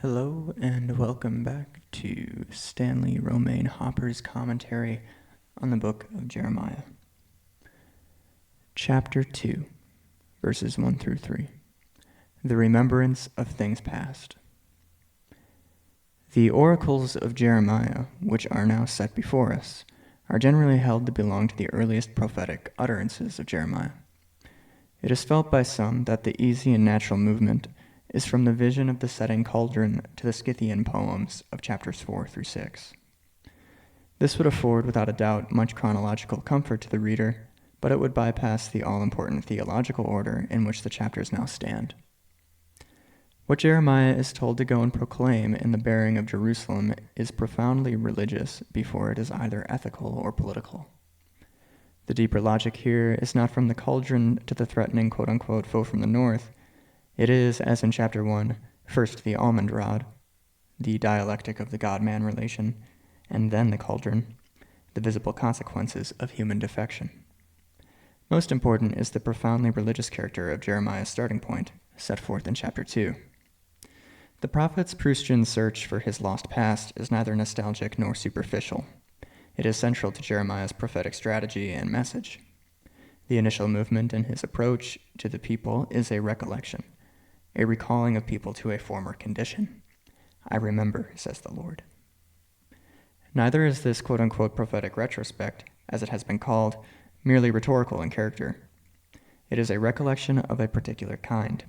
Hello and welcome back to Stanley Romaine Hopper's commentary on the book of Jeremiah. Chapter 2, verses 1 through 3. The remembrance of things past. The oracles of Jeremiah, which are now set before us, are generally held to belong to the earliest prophetic utterances of Jeremiah. It is felt by some that the easy and natural movement is from the vision of the setting cauldron to the Scythian poems of chapters 4 through 6. This would afford, without a doubt, much chronological comfort to the reader, but it would bypass the all-important theological order in which the chapters now stand. What Jeremiah is told to go and proclaim in the bearing of Jerusalem is profoundly religious before it is either ethical or political. The deeper logic here is not from the cauldron to the threatening quote-unquote foe from the north. It is, as in chapter 1, first the almond rod, the dialectic of the God-man relation, and then the cauldron, the visible consequences of human defection. Most important is the profoundly religious character of Jeremiah's starting point, set forth in chapter 2. The prophet's Proustian search for his lost past is neither nostalgic nor superficial. It is central to Jeremiah's prophetic strategy and message. The initial movement in his approach to the people is a recollection, a recalling of people to a former condition. I remember, says the Lord. Neither is this quote-unquote prophetic retrospect, as it has been called, merely rhetorical in character. It is a recollection of a particular kind.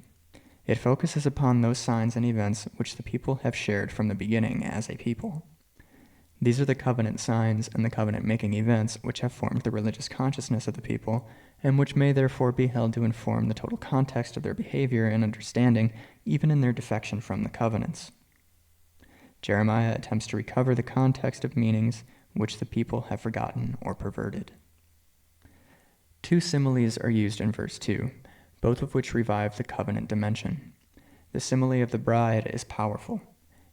It focuses upon those signs and events which the people have shared from the beginning as a people. These are the covenant signs and the covenant-making events which have formed the religious consciousness of the people, and which may therefore be held to inform the total context of their behavior and understanding, even in their defection from the covenants. Jeremiah attempts to recover the context of meanings which the people have forgotten or perverted. Two similes are used in verse 2, both of which revive the covenant dimension. The simile of the bride is powerful.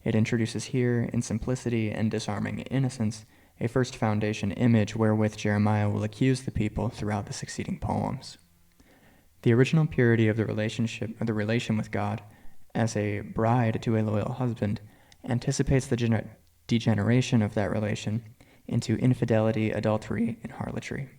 It introduces here, in simplicity and disarming innocence, a first foundation image wherewith Jeremiah will accuse the people throughout the succeeding poems. The original purity of the relation with God, as a bride to a loyal husband, anticipates the degeneration of that relation into infidelity, adultery, and harlotry.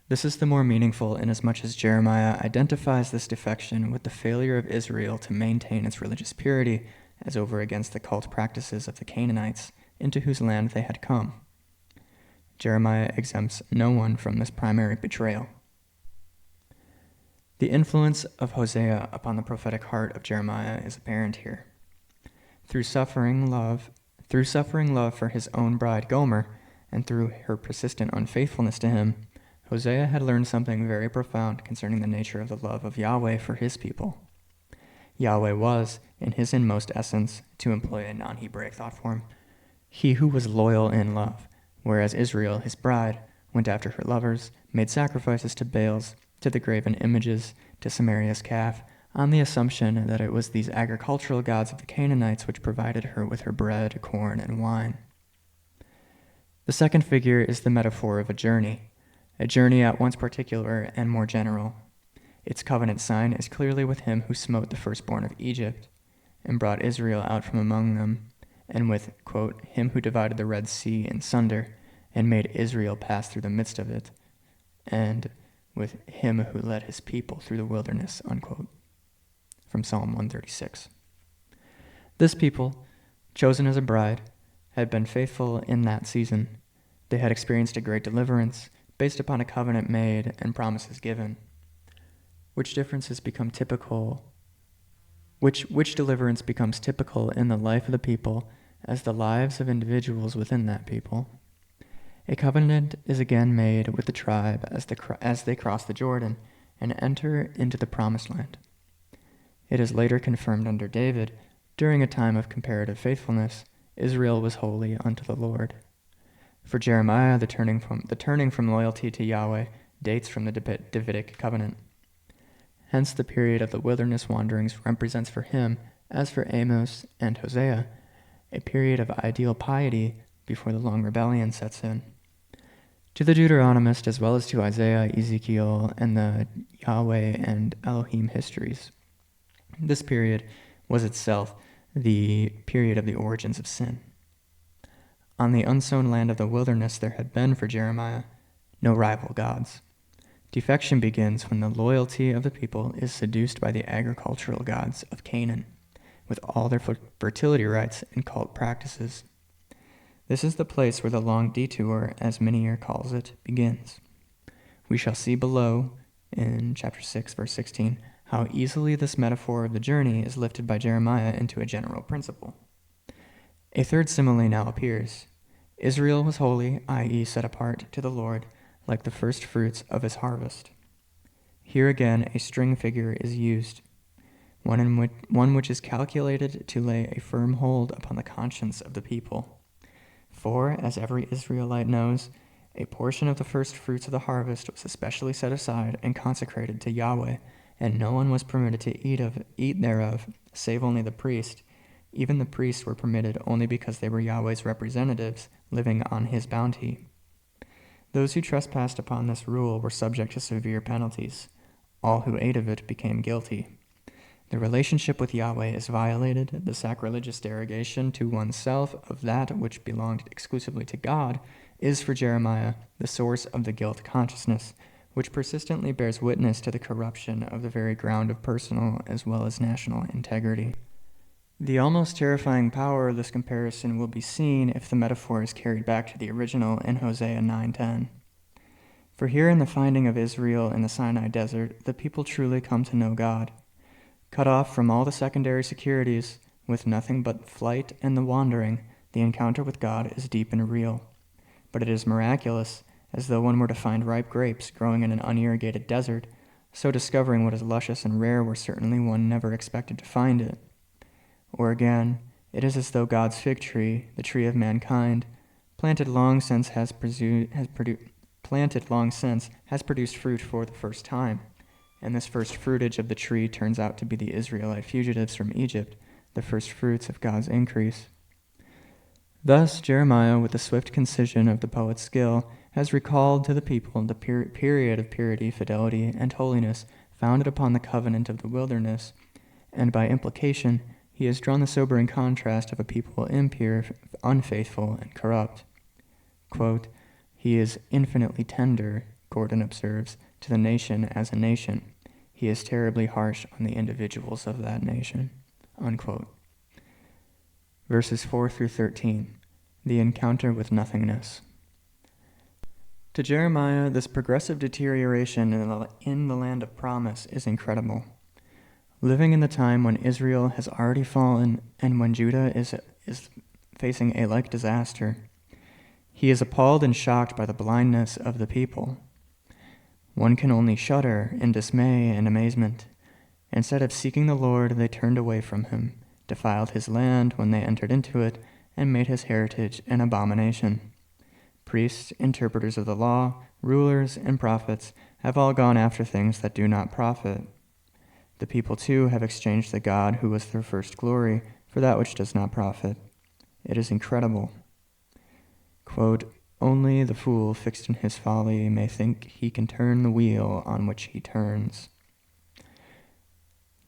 This is the more meaningful inasmuch as Jeremiah identifies this defection with the failure of Israel to maintain its religious purity as over against the cult practices of the Canaanites, into whose land they had come. Jeremiah exempts no one from this primary betrayal. The influence of Hosea upon the prophetic heart of Jeremiah is apparent here. Through suffering love for his own bride Gomer, and through her persistent unfaithfulness to him, Hosea had learned something very profound concerning the nature of the love of Yahweh for his people. Yahweh was, in his inmost essence, to employ a non-Hebraic thought form, he who was loyal in love, whereas Israel, his bride, went after her lovers, made sacrifices to Baals, to the graven images, to Samaria's calf, on the assumption that it was these agricultural gods of the Canaanites which provided her with her bread, corn, and wine. The second figure is the metaphor of a journey at once particular and more general. Its covenant sign is clearly with him who smote the firstborn of Egypt, and brought Israel out from among them, and with, quote, him who divided the Red Sea in sunder, and made Israel pass through the midst of it, and with him who led his people through the wilderness, unquote. From Psalm 136. This people, chosen as a bride, had been faithful in that season. They had experienced a great deliverance, based upon a covenant made and promises given. Which deliverance becomes typical in the life of the people as the lives of individuals within that people. A covenant is again made with the tribe as they cross the Jordan and enter into the promised land. It is later confirmed under David, during a time of comparative faithfulness, Israel was holy unto the Lord. For Jeremiah, the turning from loyalty to Yahweh dates from the Davidic covenant. Hence the period of the wilderness wanderings represents for him, as for Amos and Hosea, a period of ideal piety before the long rebellion sets in. To the Deuteronomist, as well as to Isaiah, Ezekiel, and the Yahweh and Elohim histories, this period was itself the period of the origins of sin. On the unsown land of the wilderness there had been for Jeremiah no rival gods. Defection begins when the loyalty of the people is seduced by the agricultural gods of Canaan, with all their fertility rites and cult practices. This is the place where the long detour, as Minier calls it, begins. We shall see below, in chapter 6, verse 16, how easily this metaphor of the journey is lifted by Jeremiah into a general principle. A third simile now appears. Israel was holy, i.e. set apart to the Lord, like the first fruits of his harvest. Here again a string figure is used, one which is calculated to lay a firm hold upon the conscience of the people. For, as every Israelite knows, a portion of the first fruits of the harvest was especially set aside and consecrated to Yahweh, and no one was permitted to eat thereof, save only the priest. Even the priests were permitted only because they were Yahweh's representatives, living on his bounty. Those who trespassed upon this rule were subject to severe penalties. All who ate of it became guilty. The relationship with Yahweh is violated. The sacrilegious derogation to oneself of that which belonged exclusively to God is for Jeremiah the source of the guilt consciousness, which persistently bears witness to the corruption of the very ground of personal as well as national integrity. The almost terrifying power of this comparison will be seen if the metaphor is carried back to the original in Hosea 9:10. For here in the finding of Israel in the Sinai desert, the people truly come to know God. Cut off from all the secondary securities, with nothing but flight and the wandering, the encounter with God is deep and real. But it is miraculous, as though one were to find ripe grapes growing in an unirrigated desert, so discovering what is luscious and rare where certainly one never expected to find it. Or again, it is as though God's fig tree, the tree of mankind, planted long since has produced fruit for the first time, and this first fruitage of the tree turns out to be the Israelite fugitives from Egypt, the first fruits of God's increase. Thus, Jeremiah, with the swift concision of the poet's skill, has recalled to the people the period of purity, fidelity, and holiness founded upon the covenant of the wilderness, and by implication, he has drawn the sobering contrast of a people impure, unfaithful, and corrupt. Quote, "He is infinitely tender," Gordon observes, "to the nation as a nation. He is terribly harsh on the individuals of that nation." Unquote. Verses 4 through 13. The encounter with nothingness. To Jeremiah, this progressive deterioration in the land of promise is incredible. Living in the time when Israel has already fallen and when Judah is facing a like disaster, he is appalled and shocked by the blindness of the people. One can only shudder in dismay and amazement. Instead of seeking the Lord, they turned away from him, defiled his land when they entered into it, and made his heritage an abomination. Priests, interpreters of the law, rulers, and prophets have all gone after things that do not profit. The people, too, have exchanged the God who was their first glory for that which does not profit. It is incredible. Quote, "Only the fool fixed in his folly may think he can turn the wheel on which he turns.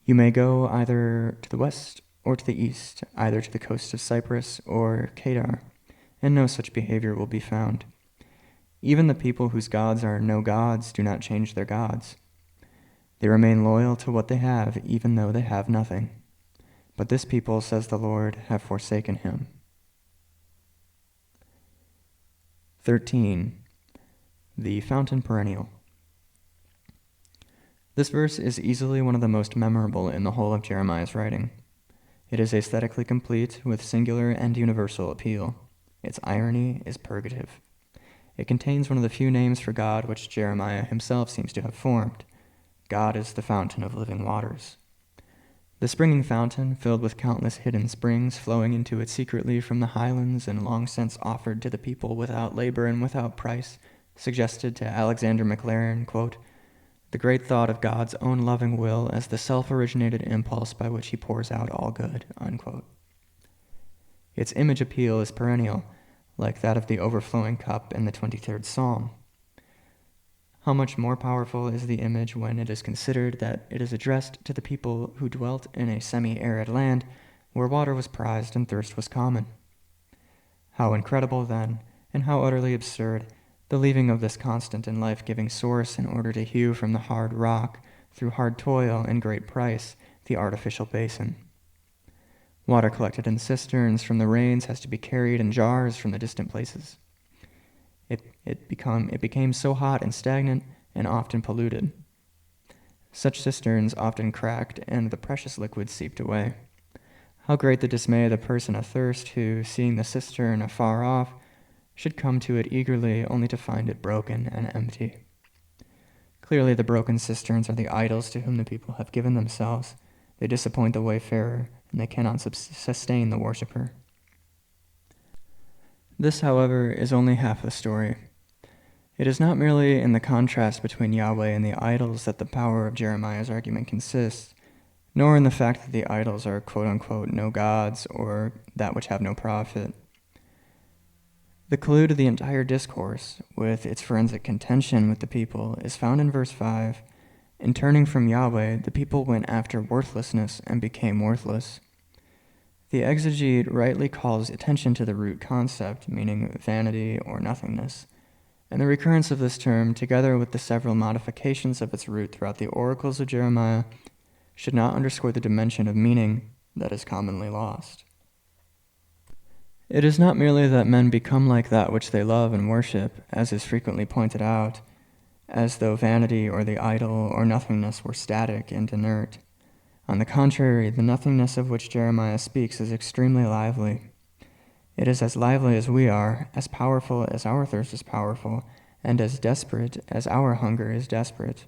You may go either to the west or to the east, either to the coast of Cyprus or Kedar, and no such behavior will be found. Even the people whose gods are no gods do not change their gods. They remain loyal to what they have, even though they have nothing. But this people, says the Lord, have forsaken him." 13. The fountain perennial. This verse is easily one of the most memorable in the whole of Jeremiah's writing. It is aesthetically complete, with singular and universal appeal. Its irony is purgative. It contains one of the few names for God which Jeremiah himself seems to have formed. God is the fountain of living waters. The springing fountain, filled with countless hidden springs flowing into it secretly from the highlands and long since offered to the people without labor and without price, suggested to Alexander Maclaren, quote, "the great thought of God's own loving will as the self-originated impulse by which he pours out all good." Unquote. Its image appeal is perennial, like that of the overflowing cup in the 23rd Psalm. How much more powerful is the image when it is considered that it is addressed to the people who dwelt in a semi-arid land where water was prized and thirst was common. How incredible, then, and how utterly absurd, the leaving of this constant and life-giving source in order to hew from the hard rock, through hard toil and great price, the artificial basin. Water collected in cisterns from the rains has to be carried in jars from the distant places. It became so hot and stagnant and often polluted. Such cisterns often cracked and the precious liquid seeped away. How great the dismay of the person athirst who, seeing the cistern afar off, should come to it eagerly only to find it broken and empty. Clearly the broken cisterns are the idols to whom the people have given themselves. They disappoint the wayfarer, and they cannot sustain the worshipper. This, however, is only half the story. It is not merely in the contrast between Yahweh and the idols that the power of Jeremiah's argument consists, nor in the fact that the idols are quote-unquote no gods or that which have no profit. The clue to the entire discourse, with its forensic contention with the people, is found in verse 5. In turning from Yahweh, the people went after worthlessness and became worthless. The exegete rightly calls attention to the root concept, meaning vanity or nothingness, and the recurrence of this term, together with the several modifications of its root throughout the oracles of Jeremiah, should not underscore the dimension of meaning that is commonly lost. It is not merely that men become like that which they love and worship, as is frequently pointed out, as though vanity or the idol or nothingness were static and inert. On the contrary, the nothingness of which Jeremiah speaks is extremely lively. It is as lively as we are, as powerful as our thirst is powerful, and as desperate as our hunger is desperate.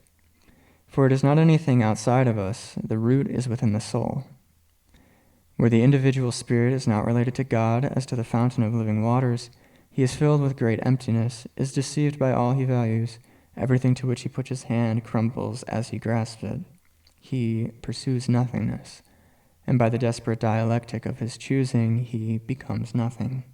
For it is not anything outside of us, the root is within the soul. Where the individual spirit is not related to God as to the fountain of living waters, he is filled with great emptiness, is deceived by all he values, everything to which he puts his hand crumbles as he grasps it. He pursues nothingness, and by the desperate dialectic of his choosing, he becomes nothing.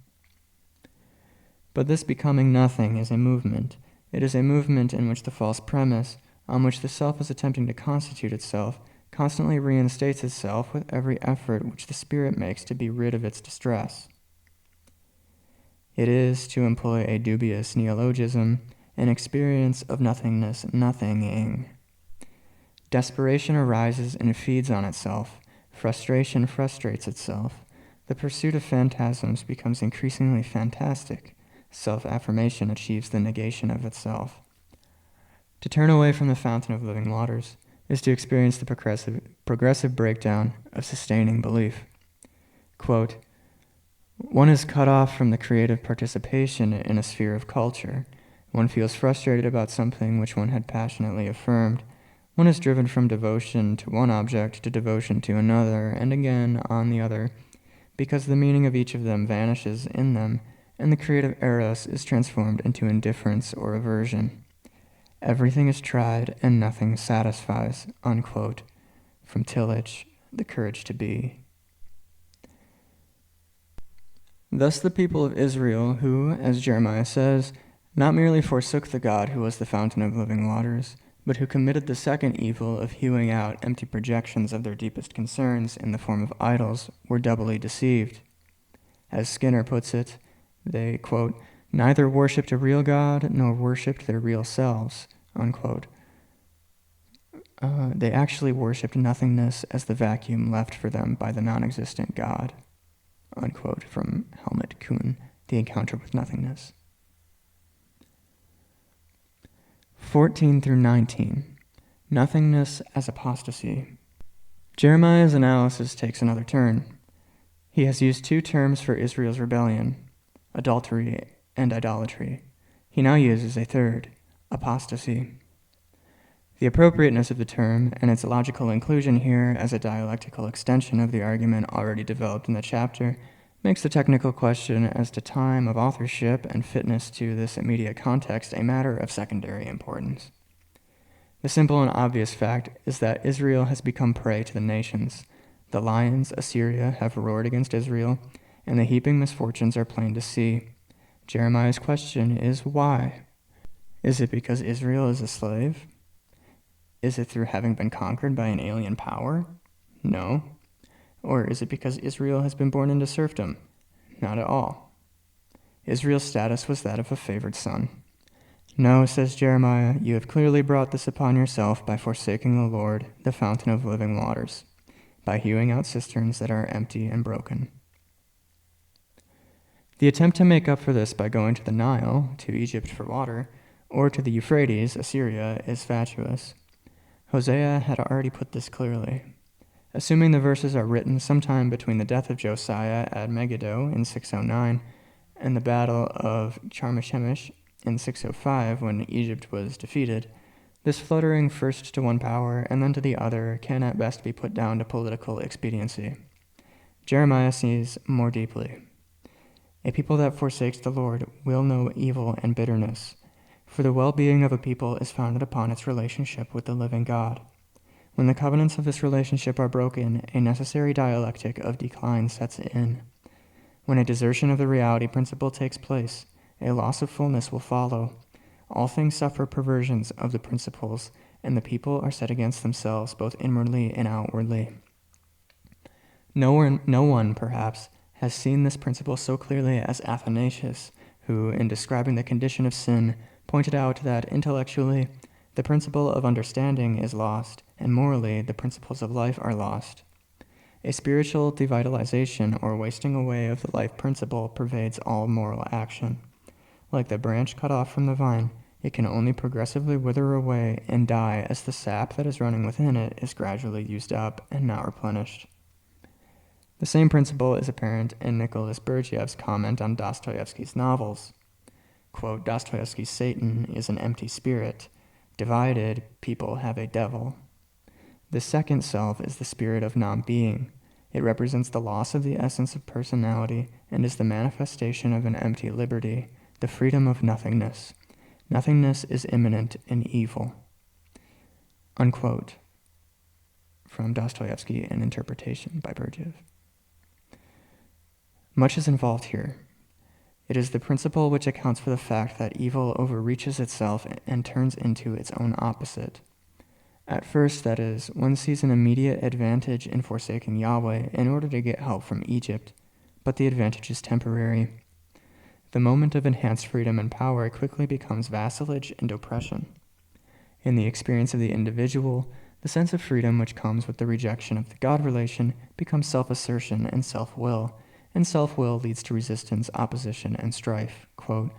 But this becoming nothing is a movement. It is a movement in which the false premise, on which the self is attempting to constitute itself, constantly reinstates itself with every effort which the spirit makes to be rid of its distress. It is, to employ a dubious neologism, an experience of nothingness, nothinging. Desperation arises and feeds on itself. Frustration frustrates itself. The pursuit of phantasms becomes increasingly fantastic. Self-affirmation achieves the negation of itself. To turn away from the fountain of living waters is to experience the progressive breakdown of sustaining belief. Quote, one is cut off from the creative participation in a sphere of culture. One feels frustrated about something which one had passionately affirmed. One is driven from devotion to one object to devotion to another, and again on the other, because the meaning of each of them vanishes in them, and the creative eros is transformed into indifference or aversion. Everything is tried, and nothing satisfies, unquote. From Tillich, The Courage to Be. Thus the people of Israel, who, as Jeremiah says, not merely forsook the God who was the fountain of living waters, but who committed the second evil of hewing out empty projections of their deepest concerns in the form of idols, were doubly deceived. As Skinner puts it, they, quote, neither worshipped a real God nor worshipped their real selves, unquote. They actually worshipped nothingness as the vacuum left for them by the non-existent God, unquote, from Helmut Kuhn, The Encounter with Nothingness. 14 through 19. Nothingness as apostasy. Jeremiah's analysis takes another turn. He has used two terms for Israel's rebellion, adultery and idolatry. He now uses a third, apostasy. The appropriateness of the term and its logical inclusion here as a dialectical extension of the argument already developed in the chapter makes the technical question as to time of authorship and fitness to this immediate context a matter of secondary importance. The simple and obvious fact is that Israel has become prey to the nations. The lions, Assyria, have roared against Israel, and the heaping misfortunes are plain to see. Jeremiah's question is why? Is it because Israel is a slave? Is it through having been conquered by an alien power? No. Or is it because Israel has been born into serfdom? Not at all. Israel's status was that of a favored son. No, says Jeremiah, you have clearly brought this upon yourself by forsaking the Lord, the fountain of living waters, by hewing out cisterns that are empty and broken. The attempt to make up for this by going to the Nile, to Egypt for water, or to the Euphrates, Assyria, is fatuous. Hosea had already put this clearly. Assuming the verses are written sometime between the death of Josiah at Megiddo in 609 and the Battle of Carchemish in 605 when Egypt was defeated, this fluttering first to one power and then to the other can at best be put down to political expediency. Jeremiah sees more deeply. A people that forsakes the Lord will know evil and bitterness, for the well-being of a people is founded upon its relationship with the living God. When the covenants of this relationship are broken, a necessary dialectic of decline sets in. When a desertion of the reality principle takes place, a loss of fullness will follow. All things suffer perversions of the principles, and the people are set against themselves both inwardly and outwardly. No one, perhaps, has seen this principle so clearly as Athanasius, who, in describing the condition of sin, pointed out that intellectually, the principle of understanding is lost, and morally, the principles of life are lost. A spiritual devitalization or wasting away of the life principle pervades all moral action. Like the branch cut off from the vine, it can only progressively wither away and die as the sap that is running within it is gradually used up and not replenished. The same principle is apparent in Nicholas Berdyev's comment on Dostoevsky's novels. Quote, Dostoevsky's Satan is an empty spirit. Divided, people have a devil. The second self is the spirit of non-being. It represents the loss of the essence of personality and is the manifestation of an empty liberty, the freedom of nothingness. Nothingness is immanent in evil. Unquote. From Dostoevsky, An Interpretation by Berdyev. Much is involved here. It is the principle which accounts for the fact that evil overreaches itself and turns into its own opposite. At first, that is, one sees an immediate advantage in forsaking Yahweh in order to get help from Egypt, but the advantage is temporary. The moment of enhanced freedom and power quickly becomes vassalage and oppression. In the experience of the individual, the sense of freedom which comes with the rejection of the God relation becomes self-assertion and self-will leads to resistance, opposition, and strife. Quote,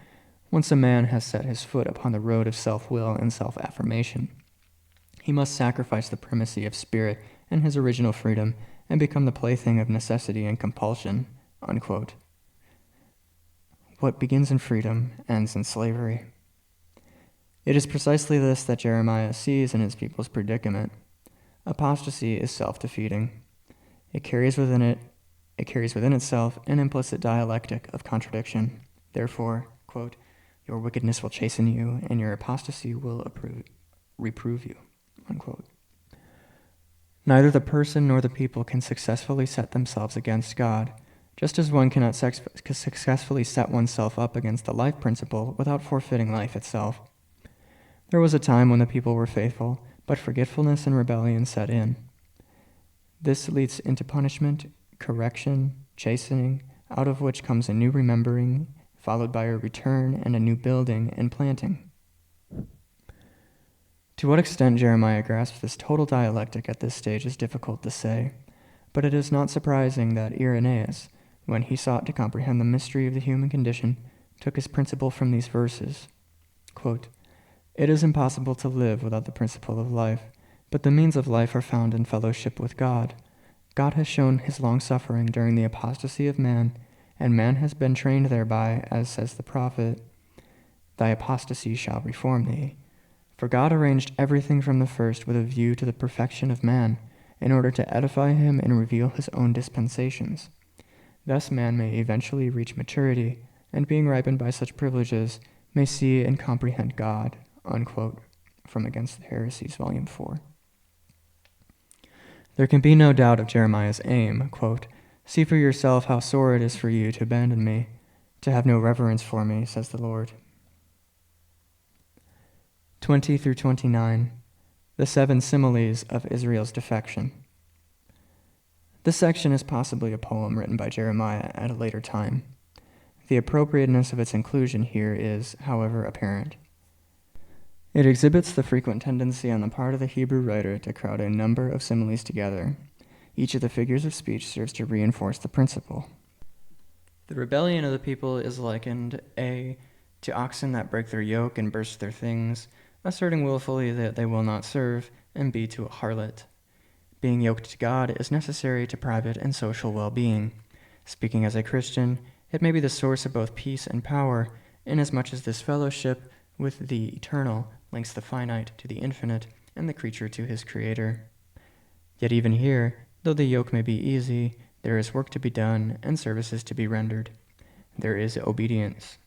once a man has set his foot upon the road of self-will and self-affirmation, he must sacrifice the primacy of spirit and his original freedom and become the plaything of necessity and compulsion. Unquote. What begins in freedom ends in slavery. It is precisely this that Jeremiah sees in his people's predicament. Apostasy is self-defeating. It carries within itself an implicit dialectic of contradiction. Therefore, quote, your wickedness will chasten you, and your apostasy will reprove you. Unquote. Neither the person nor the people can successfully set themselves against God, just as one cannot successfully set oneself up against the life principle without forfeiting life itself. There was a time when the people were faithful, but forgetfulness and rebellion set in. This leads into punishment, correction, chastening, out of which comes a new remembering, followed by a return and a new building and planting. To what extent Jeremiah grasps this total dialectic at this stage is difficult to say, but it is not surprising that Irenaeus, when he sought to comprehend the mystery of the human condition, took his principle from these verses. Quote, it is impossible to live without the principle of life, but the means of life are found in fellowship with God. God has shown his long-suffering during the apostasy of man, and man has been trained thereby, as says the prophet, thy apostasy shall reform thee. For God arranged everything from the first with a view to the perfection of man, in order to edify him and reveal his own dispensations. Thus man may eventually reach maturity, and being ripened by such privileges, may see and comprehend God. Unquote, from Against the Heresies, Volume 4. There can be no doubt of Jeremiah's aim. Quote, see for yourself how sore it is for you to abandon me, to have no reverence for me, says the Lord. 20 through 29. The 7 similes of Israel's defection. This section is possibly a poem written by Jeremiah at a later time. The appropriateness of its inclusion here is, however, apparent. It exhibits the frequent tendency on the part of the Hebrew writer to crowd a number of similes together. Each of the figures of speech serves to reinforce the principle. The rebellion of the people is likened, A, to oxen that break their yoke and burst their things, asserting willfully that they will not serve, and B, to a harlot. Being yoked to God is necessary to private and social well-being. Speaking as a Christian, it may be the source of both peace and power, inasmuch as this fellowship with the eternal links the finite to the infinite and the creature to his creator. Yet even here, though the yoke may be easy, there is work to be done and services to be rendered. There is obedience.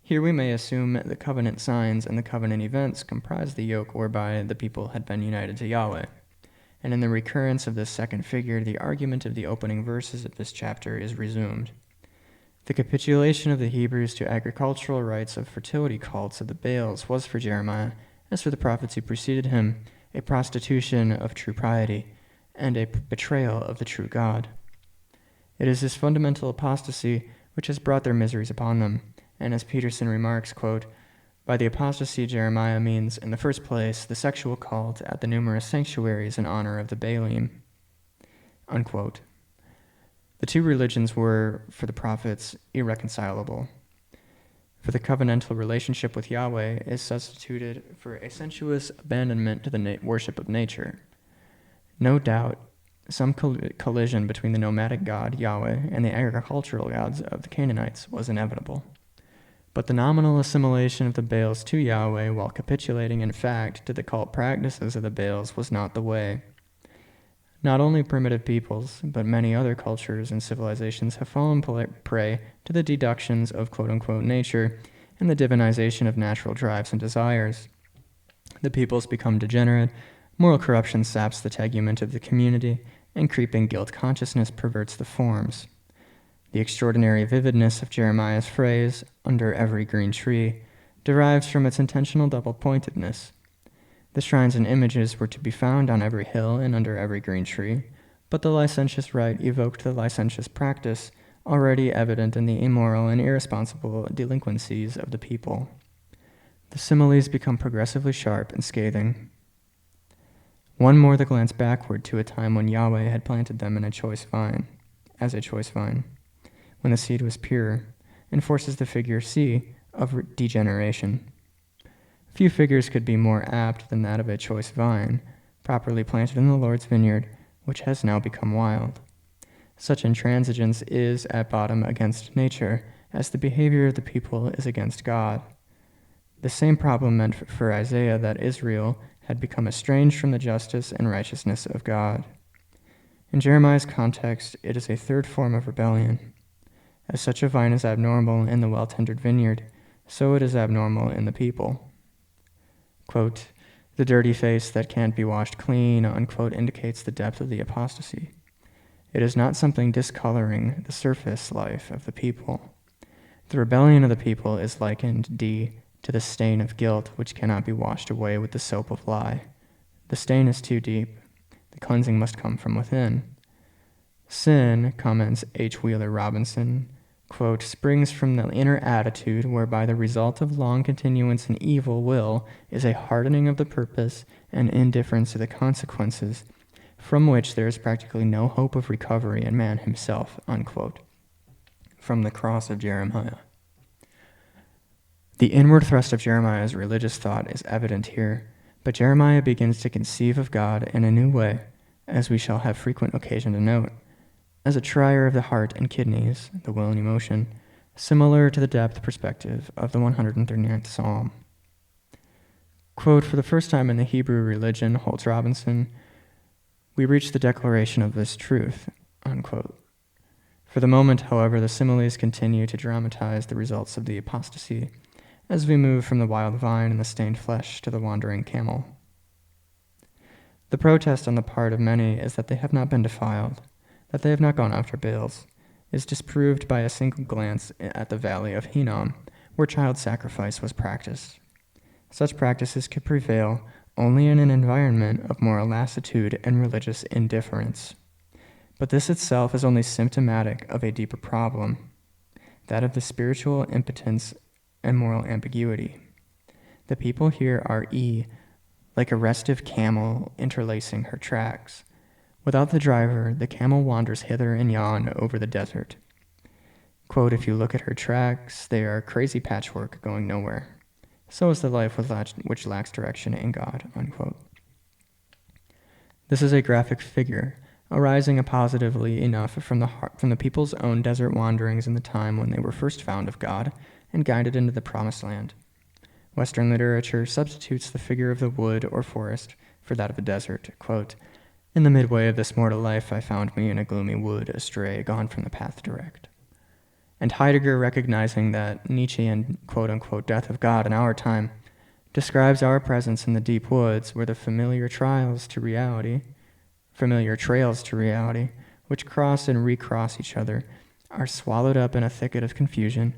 Here we may assume the covenant signs and the covenant events comprise the yoke whereby the people had been united to Yahweh. And in the recurrence of this second figure, the argument of the opening verses of this chapter is resumed. The capitulation of the Hebrews to agricultural rites of fertility cults of the Baals was for Jeremiah, as for the prophets who preceded him, a prostitution of true piety and a betrayal of the true God. It is this fundamental apostasy which has brought their miseries upon them, and as Peterson remarks, quote, by the apostasy Jeremiah means, in the first place, the sexual cult at the numerous sanctuaries in honor of the Baalim, unquote. The two religions were, for the prophets, irreconcilable. For the covenantal relationship with Yahweh is substituted for a sensuous abandonment to the worship of nature. No doubt, some collision between the nomadic god, Yahweh, and the agricultural gods of the Canaanites was inevitable. But the nominal assimilation of the Baals to Yahweh while capitulating in fact to the cult practices of the Baals was not the way. Not only primitive peoples, but many other cultures and civilizations have fallen prey to the deductions of quote-unquote nature and the divinization of natural drives and desires. The peoples become degenerate, moral corruption saps the tegument of the community, and creeping guilt consciousness perverts the forms. The extraordinary vividness of Jeremiah's phrase, under every green tree, derives from its intentional double-pointedness. The shrines and images were to be found on every hill and under every green tree, but the licentious rite evoked the licentious practice, already evident in the immoral and irresponsible delinquencies of the people. The similes become progressively sharp and scathing. One more the glance backward to a time when Yahweh had planted them in a choice vine, when the seed was pure, enforces the figure C of degeneration. Few figures could be more apt than that of a choice vine, properly planted in the Lord's vineyard, which has now become wild. Such intransigence is, at bottom, against nature, as the behavior of the people is against God. The same problem meant for Isaiah that Israel had become estranged from the justice and righteousness of God. In Jeremiah's context, it is a third form of rebellion. As such a vine is abnormal in the well-tended vineyard, so it is abnormal in the people. Quote, the dirty face that can't be washed clean, unquote, indicates the depth of the apostasy. It is not something discoloring the surface life of the people. The rebellion of the people is likened, D, to the stain of guilt which cannot be washed away with the soap of lie. The stain is too deep. The cleansing must come from within. Sin, comments H. Wheeler Robinson, quote, springs from the inner attitude whereby the result of long continuance in evil will is a hardening of the purpose and indifference to the consequences, from which there is practically no hope of recovery in man himself, unquote. From the Cross of Jeremiah. The inward thrust of Jeremiah's religious thought is evident here, but Jeremiah begins to conceive of God in a new way, as we shall have frequent occasion to note, as a trier of the heart and kidneys, the will and emotion, similar to the depth perspective of the 139th Psalm. Quote, for the first time in the Hebrew religion, holds Robinson, we reach the declaration of this truth, unquote. For the moment, however, the similes continue to dramatize the results of the apostasy as we move from the wild vine and the stained flesh to the wandering camel. The protest on the part of many is that they have not been defiled, that they have not gone after Baals, is disproved by a single glance at the valley of Hinnom, where child sacrifice was practiced. Such practices could prevail only in an environment of moral lassitude and religious indifference. But this itself is only symptomatic of a deeper problem, that of the spiritual impotence and moral ambiguity. The people here are like a restive camel interlacing her tracks. Without the driver, the camel wanders hither and yon over the desert. Quote, if you look at her tracks, they are crazy patchwork going nowhere. So is the life which lacks direction in God, unquote. This is a graphic figure, arising positively enough from the people's own desert wanderings in the time when they were first found of God and guided into the promised land. Western literature substitutes the figure of the wood or forest for that of the desert. Quote, in the midway of this mortal life I found me in a gloomy wood, astray, gone from the path direct. And Heidegger, recognizing that Nietzschean quote-unquote death of God in our time, describes our presence in the deep woods where the familiar trails to reality, which cross and recross each other, are swallowed up in a thicket of confusion,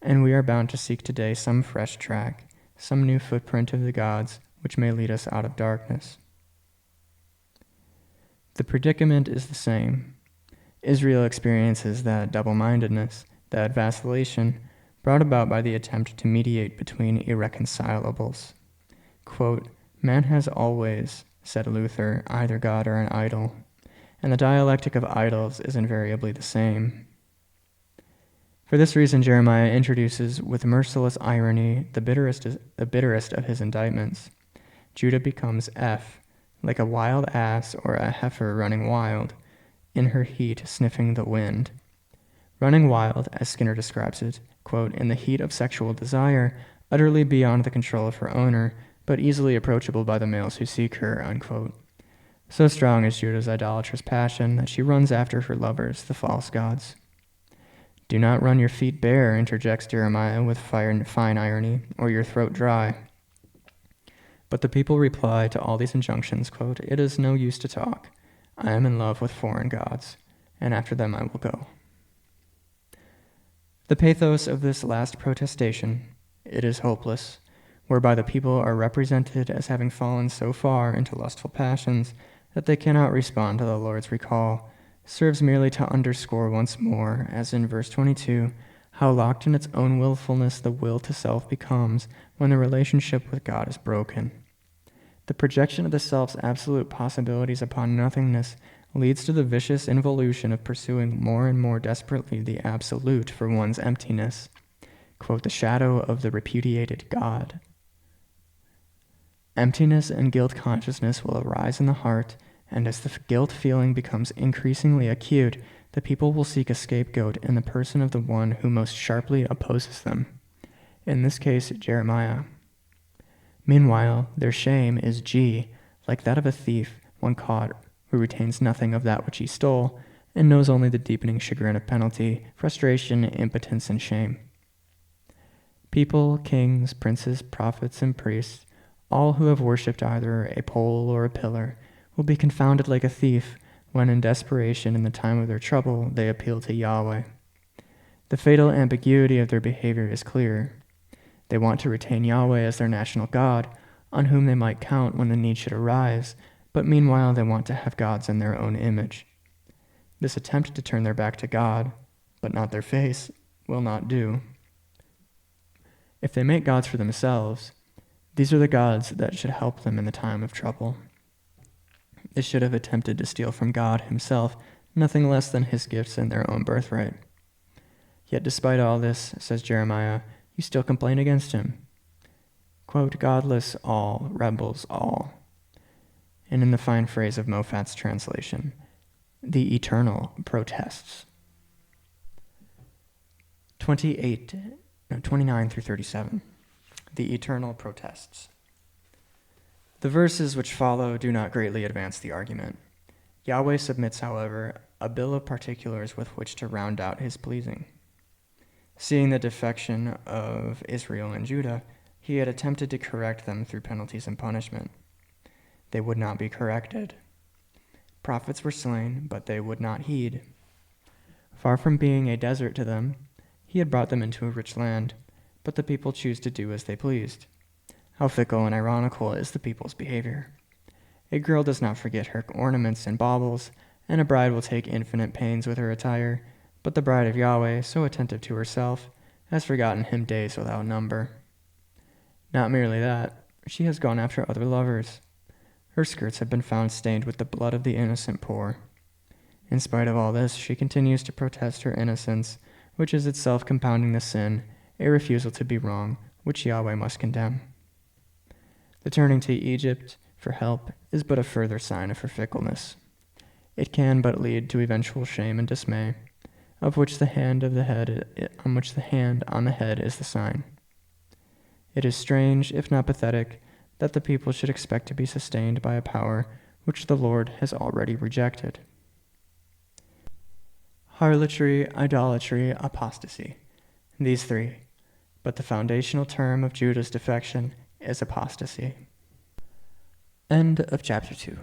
and we are bound to seek today some fresh track, some new footprint of the gods which may lead us out of darkness. The predicament is the same. Israel experiences that double-mindedness, that vacillation, brought about by the attempt to mediate between irreconcilables. Quote, man has always, said Luther, either God or an idol, and the dialectic of idols is invariably the same. For this reason, Jeremiah introduces with merciless irony the bitterest of his indictments. Judah becomes like a wild ass or a heifer running wild, in her heat sniffing the wind. Running wild, as Skinner describes it, quote, in the heat of sexual desire, utterly beyond the control of her owner, but easily approachable by the males who seek her, unquote. So strong is Judah's idolatrous passion that she runs after her lovers, the false gods. Do not run your feet bare, interjects Jeremiah with fine irony, or your throat dry. But the people reply to all these injunctions, quote, it is no use to talk. I am in love with foreign gods, and after them I will go. The pathos of this last protestation, it is hopeless, whereby the people are represented as having fallen so far into lustful passions that they cannot respond to the Lord's recall, serves merely to underscore once more, as in verse 22, how locked in its own willfulness the will to self becomes when the relationship with God is broken. The projection of the self's absolute possibilities upon nothingness leads to the vicious involution of pursuing more and more desperately the absolute for one's emptiness, quote, the shadow of the repudiated God. Emptiness and guilt consciousness will arise in the heart, and as the guilt feeling becomes increasingly acute, the people will seek a scapegoat in the person of the one who most sharply opposes them, in this case Jeremiah. Meanwhile, their shame is like that of a thief, one caught, who retains nothing of that which he stole, and knows only the deepening chagrin of penalty, frustration, impotence, and shame. People, kings, princes, prophets, and priests, all who have worshipped either a pole or a pillar, will be confounded like a thief when in desperation in the time of their trouble they appeal to Yahweh. The fatal ambiguity of their behavior is clear. They want to retain Yahweh as their national God, on whom they might count when the need should arise, but meanwhile they want to have gods in their own image. This attempt to turn their back to God, but not their face, will not do. If they make gods for themselves, these are the gods that should help them in the time of trouble. They should have attempted to steal from God himself nothing less than his gifts and their own birthright. Yet despite all this, says Jeremiah, you still complain against him. Quote, godless all, rebels all. And in the fine phrase of Moffat's translation, the eternal protests. 29 through 37. The eternal protests. The verses which follow do not greatly advance the argument. Yahweh submits, however, a bill of particulars with which to round out his pleasing. Seeing the defection of Israel and Judah, he had attempted to correct them through penalties and punishment. They would not be corrected. Prophets were slain, but they would not heed. Far from being a desert to them, he had brought them into a rich land, but the people choose to do as they pleased. How fickle and ironical is the people's behavior. A girl does not forget her ornaments and baubles, and a bride will take infinite pains with her attire, but the bride of Yahweh, so attentive to herself, has forgotten him days without number. Not merely that, she has gone after other lovers. Her skirts have been found stained with the blood of the innocent poor. In spite of all this, she continues to protest her innocence, which is itself compounding the sin, a refusal to be wrong, which Yahweh must condemn. The turning to Egypt for help is but a further sign of her fickleness. It can but lead to eventual shame and dismay, on which the hand on the head is the sign. It is strange, if not pathetic, that the people should expect to be sustained by a power which the Lord has already rejected. Harlotry, idolatry, apostasy. These three. But the foundational term of Judah's defection is apostasy. End of chapter 2.